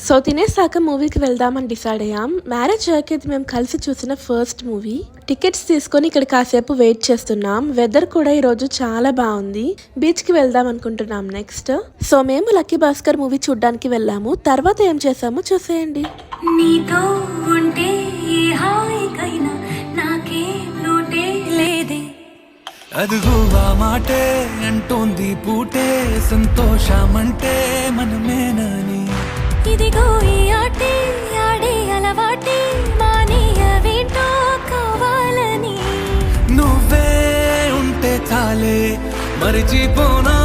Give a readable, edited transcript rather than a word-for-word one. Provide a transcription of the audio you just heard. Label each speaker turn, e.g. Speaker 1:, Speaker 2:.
Speaker 1: So తినేసాక మూవీకి వెళ్దామని decide అయ్యాం. మ్యారేజ్ అయ్యాక ఇది మేము కలిసి చూసిన ఫస్ట్ మూవీ. టికెట్స్ తీసుకొని ఇక్కడ కాసేపు వెయిట్ చేస్తున్నాం. వెదర్ కూడా ఈ రోజు చాలా బాగుంది. బీచ్ కి వెళ్దాం అనుకుంటున్నాం నెక్స్ట్. సో మేము లక్కీ భాస్కర్ మూవీ చూడ్డానికి వెళ్ళాము. తర్వాత ఏం చేసామో చూసేయండి.
Speaker 2: నీతో ఉంటే హాయికైనా నాకే లోటే లేదే,
Speaker 3: అదుగు ఆ మాటే అంటోంది పూటే సంతోషమంటే మనమేనని.
Speaker 2: ఇదిగో ఈ ఆటే ఆడే అలవాటే మానేయవేంటో కావాలని.
Speaker 3: నువ్వే ఉంటే చాలే మరిచిపోనా